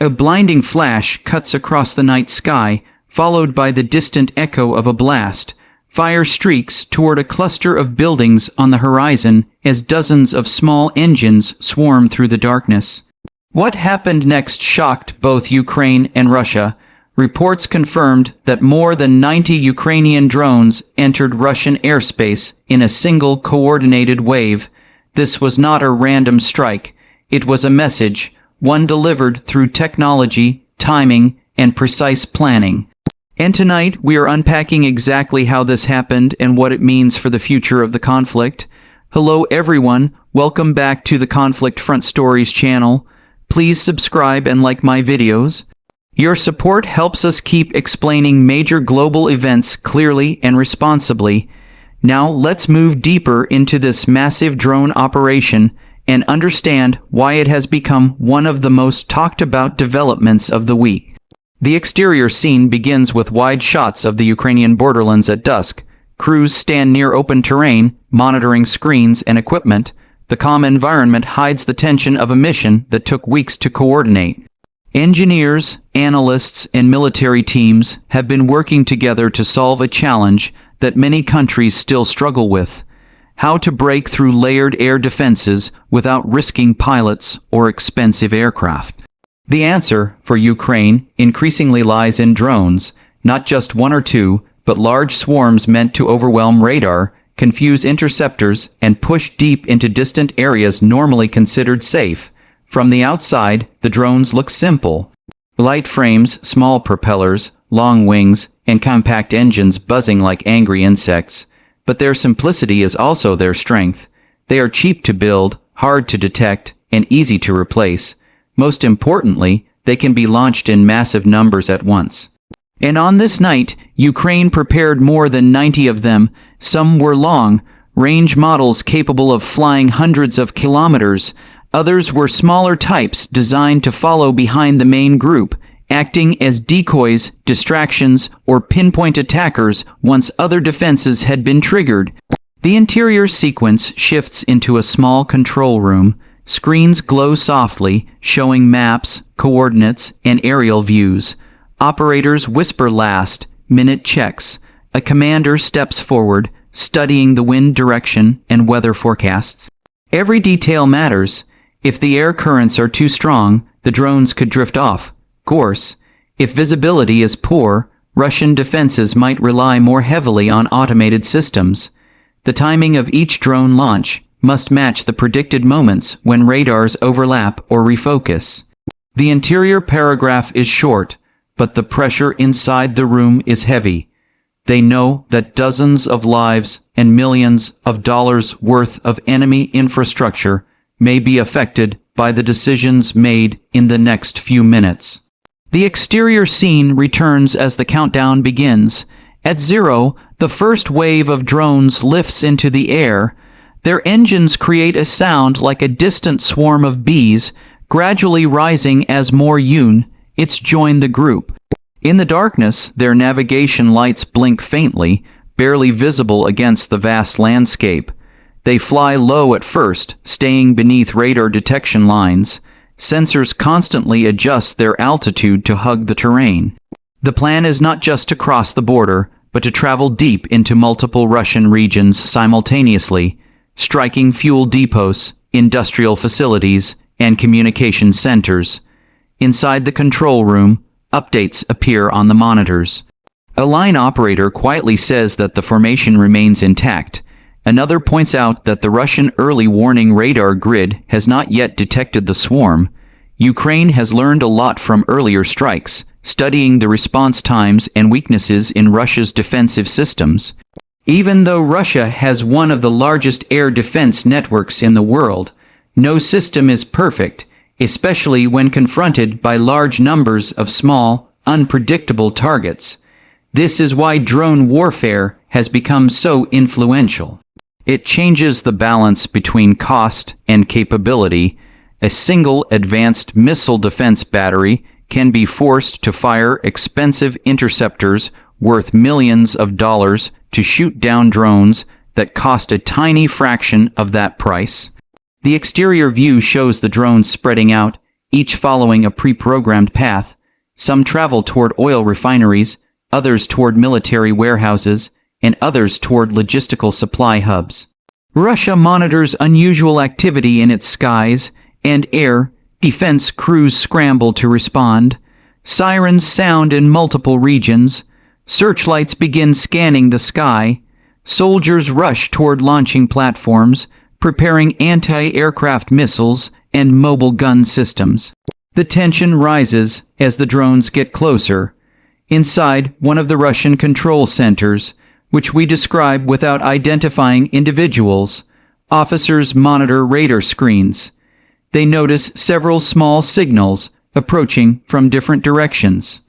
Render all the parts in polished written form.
A blinding flash cuts across the night sky, followed by the distant echo of a blast. Fire streaks toward a cluster of buildings on the horizon as dozens of small engines swarm through the darkness. What happened next shocked both Ukraine and Russia. Reports confirmed that more than 90 Ukrainian drones entered Russian airspace in a single coordinated wave. This was not a random strike. It was a message, one delivered through technology, timing, and precise planning. And tonight, we are unpacking exactly how this happened and what it means for the future of the conflict. Hello everyone, welcome back to the Conflict Front Stories channel. Please subscribe and like my videos. Your support helps us keep explaining major global events clearly and responsibly. Now let's move deeper into this massive drone operation and understand why it has become one of the most talked about developments of the week. The exterior scene begins with wide shots of the Ukrainian borderlands at dusk. Crews stand near open terrain, monitoring screens and equipment. The calm environment hides the tension of a mission that took weeks to coordinate. Engineers, analysts, and military teams have been working together to solve a challenge that many countries still struggle with: how to break through layered air defenses without risking pilots or expensive aircraft. The answer, for Ukraine, increasingly lies in drones, not just one or two, but large swarms meant to overwhelm radar, confuse interceptors, and push deep into distant areas normally considered safe. From the outside, the drones look simple. Light frames, small propellers, long wings, and compact engines buzzing like angry insects. But their simplicity is also their strength. They are cheap to build, hard to detect, and easy to replace. Most importantly, they can be launched in massive numbers at once. And on this night, Ukraine prepared more than 90 of them. Some were long-range models capable of flying hundreds of kilometers. Others were smaller types designed to follow behind the main group, acting as decoys, distractions, or pinpoint attackers once other defenses had been triggered. The interior sequence shifts into a small control room. Screens glow softly, showing maps, coordinates, and aerial views. Operators whisper last-minute checks. A commander steps forward, studying the wind direction and weather forecasts. Every detail matters. If the air currents are too strong, the drones could drift off course. If visibility is poor, Russian defenses might rely more heavily on automated systems. The timing of each drone launch must match the predicted moments when radars overlap or refocus. The interior paragraph is short, but the pressure inside the room is heavy. They know that dozens of lives and millions of dollars worth of enemy infrastructure may be affected by the decisions made in the next few minutes. The exterior scene returns as the countdown begins. At 0, the first wave of drones lifts into the air. Their engines create a sound like a distant swarm of bees, gradually rising as more units join the group. In the darkness, their navigation lights blink faintly, barely visible against the vast landscape. They fly low at first, staying beneath radar detection lines. Sensors constantly adjust their altitude to hug the terrain. The plan is not just to cross the border, but to travel deep into multiple Russian regions simultaneously, striking fuel depots, industrial facilities, and communication centers. Inside the control room, updates appear on the monitors. A line operator quietly says that the formation remains intact. Another points out that the Russian early warning radar grid has not yet detected the swarm. Ukraine has learned a lot from earlier strikes, studying the response times and weaknesses in Russia's defensive systems. Even though Russia has one of the largest air defense networks in the world, no system is perfect, especially when confronted by large numbers of small, unpredictable targets. This is why drone warfare has become so influential. It changes the balance between cost and capability. A single advanced missile defense battery can be forced to fire expensive interceptors worth millions of dollars to shoot down drones that cost a tiny fraction of that price. The exterior view shows the drones spreading out, each following a pre-programmed path. Some travel toward oil refineries, others toward military warehouses, and others toward logistical supply hubs. Russia monitors unusual activity in its skies and air. Defense crews scramble to respond. Sirens sound in multiple regions. Searchlights begin scanning the sky. Soldiers rush toward launching platforms, preparing anti-aircraft missiles and mobile gun systems. The tension rises as the drones get closer. Inside one of the Russian control centers, which we describe without identifying individuals, officers monitor radar screens. They notice several small signals approaching from different directions.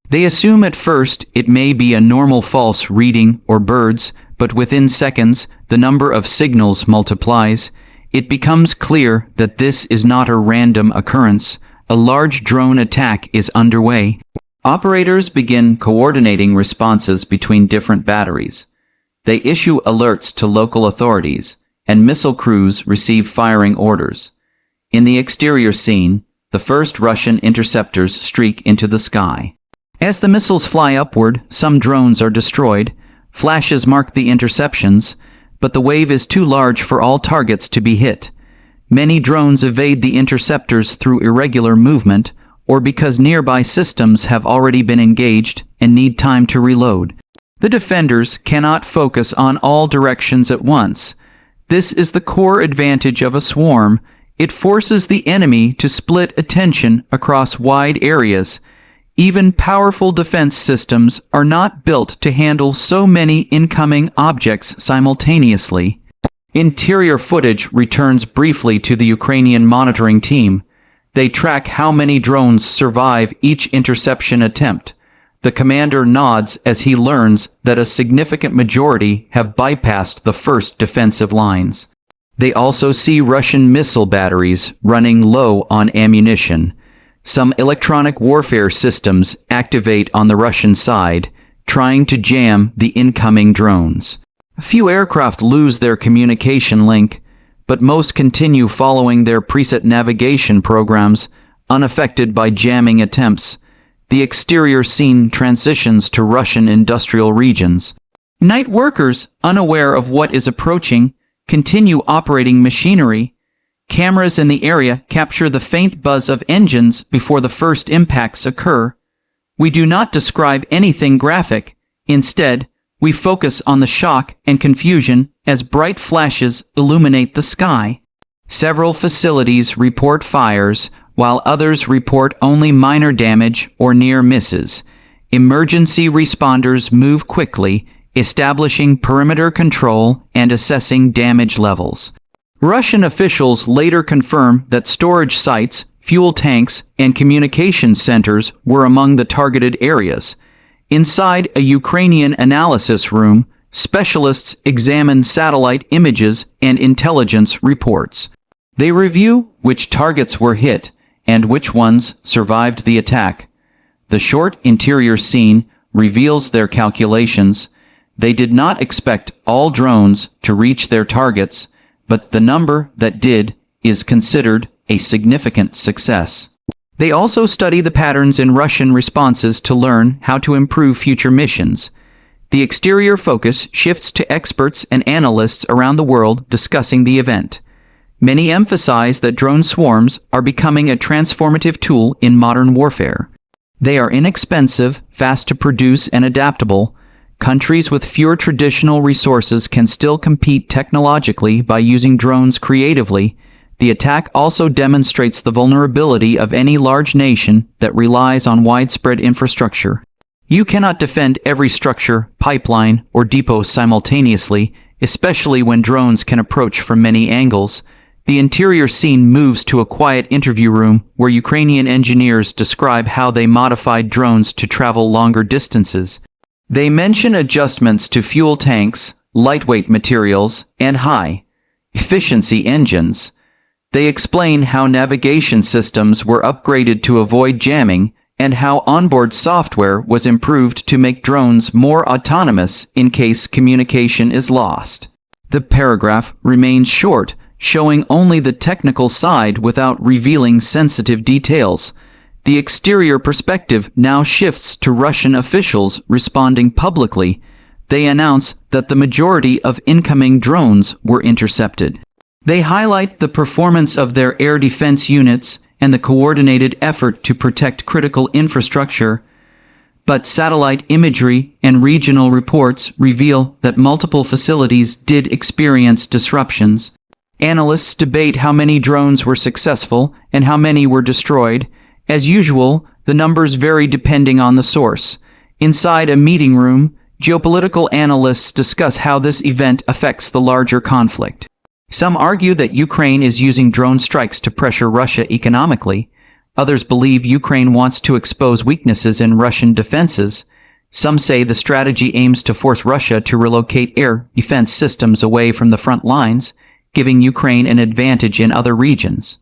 They assume at first it may be a normal false reading or birds, but within seconds the number of signals multiplies. It becomes clear that this is not a random occurrence. A large drone attack is underway. Operators begin coordinating responses between different batteries. They issue alerts to local authorities, and missile crews receive firing orders. In the exterior scene, the first Russian interceptors streak into the sky. As the missiles fly upward, some drones are destroyed. Flashes mark the interceptions, but the wave is too large for all targets to be hit. Many drones evade the interceptors through irregular movement, or because nearby systems have already been engaged and need time to reload. The defenders cannot focus on all directions at once. This is the core advantage of a swarm. It forces the enemy to split attention across wide areas. Even powerful defense systems are not built to handle so many incoming objects simultaneously. Interior footage returns briefly to the Ukrainian monitoring team. They track how many drones survive each interception attempt. The commander nods as he learns that a significant majority have bypassed the first defensive lines. They also see Russian missile batteries running low on ammunition. Some electronic warfare systems activate on the Russian side, trying to jam the incoming drones. A few aircraft lose their communication link, but most continue following their preset navigation programs, unaffected by jamming attempts. The exterior scene transitions to Russian industrial regions. Night workers, unaware of what is approaching, continue operating machinery. Cameras in the area capture the faint buzz of engines before the first impacts occur. We do not describe anything graphic. Instead, we focus on the shock and confusion as bright flashes illuminate the sky. Several facilities report fires, while others report only minor damage or near misses. Emergency responders move quickly, establishing perimeter control and assessing damage levels. Russian officials later confirm that storage sites, fuel tanks, and communication centers were among the targeted areas. Inside a Ukrainian analysis room, specialists examine satellite images and intelligence reports. They review which targets were hit and which ones survived the attack. The short interior scene reveals their calculations. They did not expect all drones to reach their targets, but the number that did is considered a significant success. They also study the patterns in Russian responses to learn how to improve future missions. The exterior focus shifts to experts and analysts around the world discussing the event. Many emphasize that drone swarms are becoming a transformative tool in modern warfare. They are inexpensive, fast to produce, and adaptable. Countries with fewer traditional resources can still compete technologically by using drones creatively. The attack also demonstrates the vulnerability of any large nation that relies on widespread infrastructure. You cannot defend every structure, pipeline, or depot simultaneously, especially when drones can approach from many angles. The interior scene moves to a quiet interview room where Ukrainian engineers describe how they modified drones to travel longer distances. They mention adjustments to fuel tanks, lightweight materials, and high-efficiency engines. They explain how navigation systems were upgraded to avoid jamming and how onboard software was improved to make drones more autonomous in case communication is lost. The paragraph remains short, showing only the technical side without revealing sensitive details. The exterior perspective now shifts to Russian officials responding publicly. They announce that the majority of incoming drones were intercepted. They highlight the performance of their air defense units and the coordinated effort to protect critical infrastructure. But satellite imagery and regional reports reveal that multiple facilities did experience disruptions. Analysts debate how many drones were successful and how many were destroyed. As usual, the numbers vary depending on the source. Inside a meeting room, geopolitical analysts discuss how this event affects the larger conflict. Some argue that Ukraine is using drone strikes to pressure Russia economically. Others believe Ukraine wants to expose weaknesses in Russian defenses. Some say the strategy aims to force Russia to relocate air defense systems away from the front lines, giving Ukraine an advantage in other regions.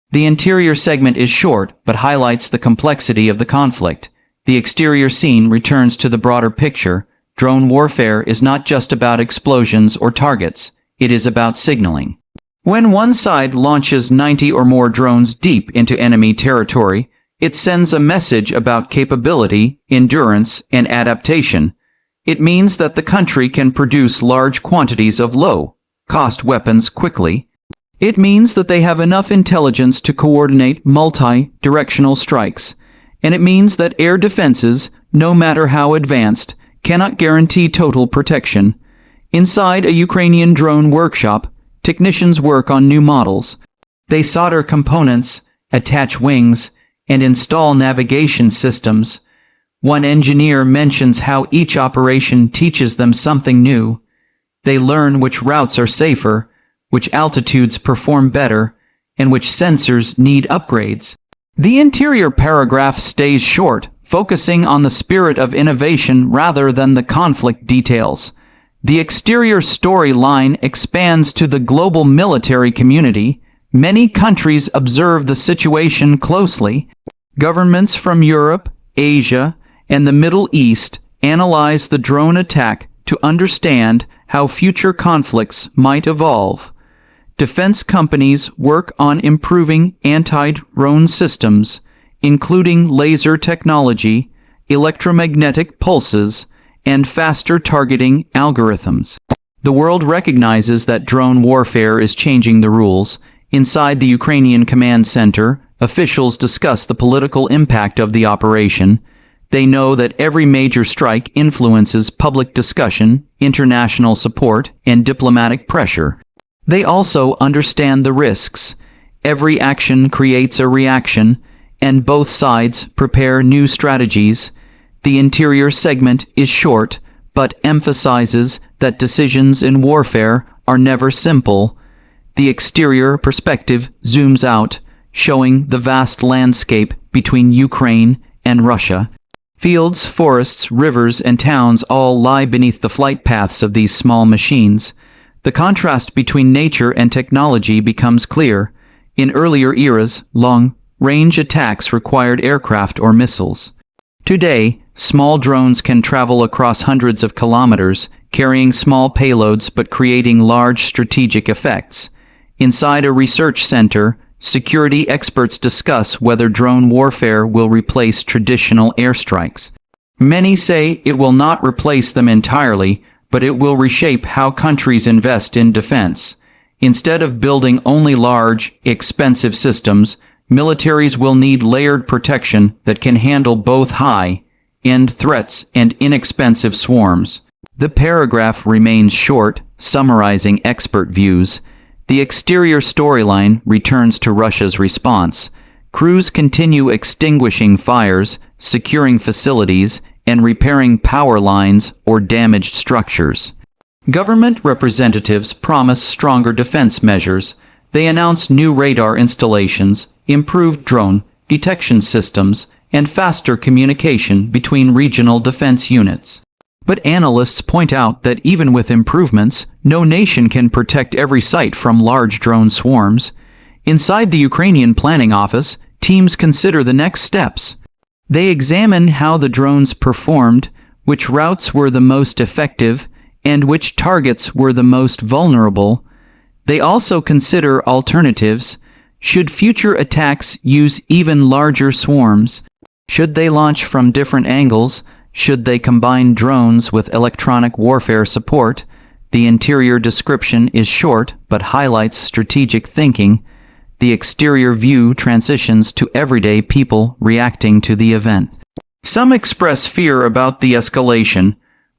The interior segment is short, but highlights the complexity of the conflict. The exterior scene returns to the broader picture. Drone warfare is not just about explosions or targets. It is about signaling. When one side launches 90 or more drones deep into enemy territory, it sends a message about capability, endurance, and adaptation. It means that the country can produce large quantities of low-cost weapons quickly. It means that they have enough intelligence to coordinate multi-directional strikes. And it means that air defenses, no matter how advanced, cannot guarantee total protection. Inside a Ukrainian drone workshop, technicians work on new models. They solder components, attach wings, and install navigation systems. One engineer mentions how each operation teaches them something new. They learn which routes are safer, which altitudes perform better, and which sensors need upgrades. The interior paragraph stays short, focusing on the spirit of innovation rather than the conflict details. The exterior storyline expands to the global military community. Many countries observe the situation closely. Governments from Europe, Asia, and the Middle East analyze the drone attack to understand how future conflicts might evolve. Defense companies work on improving anti-drone systems, including laser technology, electromagnetic pulses, and faster targeting algorithms. The world recognizes that drone warfare is changing the rules. Inside the Ukrainian command center, officials discuss the political impact of the operation. They know that every major strike influences public discussion, international support, and diplomatic pressure. They also understand the risks. Every action creates a reaction, and both sides prepare new strategies. The interior segment is short, but emphasizes that decisions in warfare are never simple. The exterior perspective zooms out, showing the vast landscape between Ukraine and Russia. Fields, forests, rivers, and towns all lie beneath the flight paths of these small machines. The contrast between nature and technology becomes clear. In earlier eras, long-range attacks required aircraft or missiles. Today, small drones can travel across hundreds of kilometers, carrying small payloads but creating large strategic effects. Inside a research center, security experts discuss whether drone warfare will replace traditional airstrikes. Many say it will not replace them entirely, but it will reshape how countries invest in defense. Instead of building only large, expensive systems, militaries will need layered protection that can handle both high-end threats and inexpensive swarms. The paragraph remains short, summarizing expert views. The exterior storyline returns to Russia's response. Crews continue extinguishing fires, securing facilities, and repairing power lines or damaged structures. Government representatives promise stronger defense measures. They announce new radar installations, improved drone detection systems, and faster communication between regional defense units. But analysts point out that even with improvements, no nation can protect every site from large drone swarms. Inside the Ukrainian planning office, teams consider the next steps. They examine how the drones performed, which routes were the most effective, and which targets were the most vulnerable. They also consider alternatives. Should future attacks use even larger swarms? Should they launch from different angles? Should they combine drones with electronic warfare support? The interior description is short but highlights strategic thinking. The exterior view transitions to everyday people reacting to the event. Some express fear about the escalation.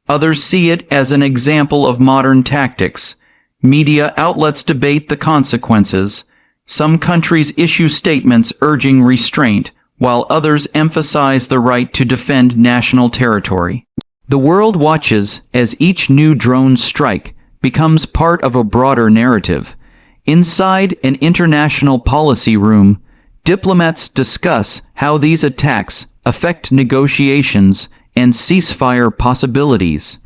Others see it as an example of modern tactics. Media outlets debate the consequences. Some countries issue statements urging restraint, while others emphasize the right to defend national territory. The world watches as each new drone strike becomes part of a broader narrative. Inside an international policy room, diplomats discuss how these attacks affect negotiations and ceasefire possibilities.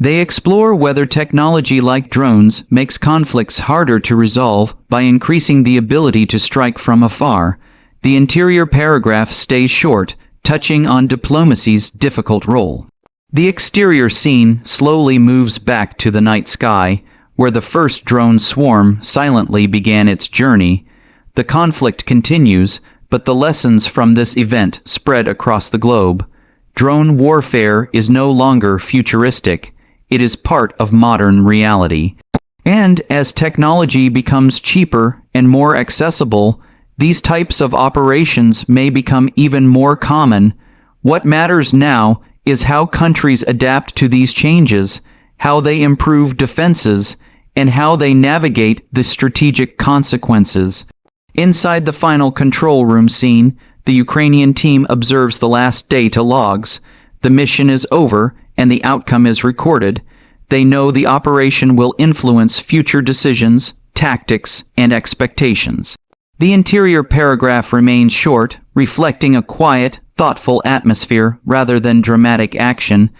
They explore whether technology like drones makes conflicts harder to resolve by increasing the ability to strike from afar. The interior paragraph stays short, touching on diplomacy's difficult role. The exterior scene slowly moves back to the night sky, where the first drone swarm silently began its journey. The conflict continues, but the lessons from this event spread across the globe. Drone warfare is no longer futuristic. It is part of modern reality. And as technology becomes cheaper and more accessible, these types of operations may become even more common. What matters now is how countries adapt to these changes, how they improve defenses, and how they navigate the strategic consequences. Inside the final control room scene, the Ukrainian team observes the last data logs. The mission is over, and the outcome is recorded. They know the operation will influence future decisions, tactics, and expectations. The interior paragraph remains short, reflecting a quiet, thoughtful atmosphere rather than dramatic action.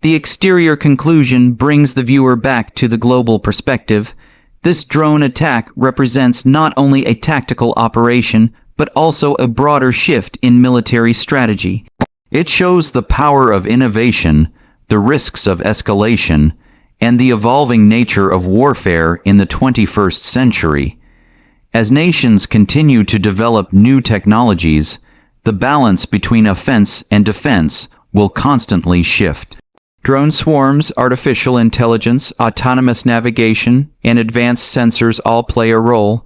The exterior conclusion brings the viewer back to the global perspective. This drone attack represents not only a tactical operation, but also a broader shift in military strategy. It shows the power of innovation, the risks of escalation, and the evolving nature of warfare in the 21st century. As nations continue to develop new technologies, the balance between offense and defense will constantly shift. Drone swarms, artificial intelligence, autonomous navigation, and advanced sensors all play a role,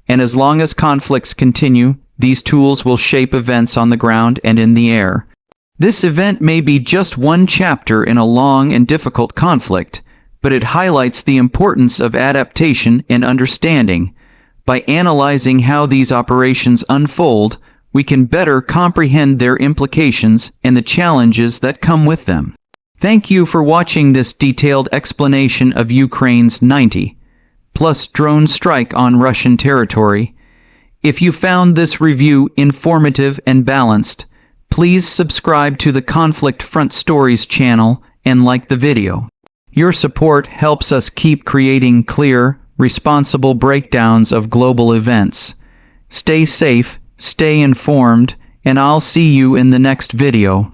and as long as conflicts continue, these tools will shape events on the ground and in the air. This event may be just one chapter in a long and difficult conflict, but it highlights the importance of adaptation and understanding. By analyzing how these operations unfold, we can better comprehend their implications and the challenges that come with them. Thank you for watching this detailed explanation of Ukraine's 90+ drone strike on Russian territory. If you found this review informative and balanced, please subscribe to the Conflict Front Stories channel and like the video. Your support helps us keep creating clear, responsible breakdowns of global events. Stay safe, stay informed, and I'll see you in the next video.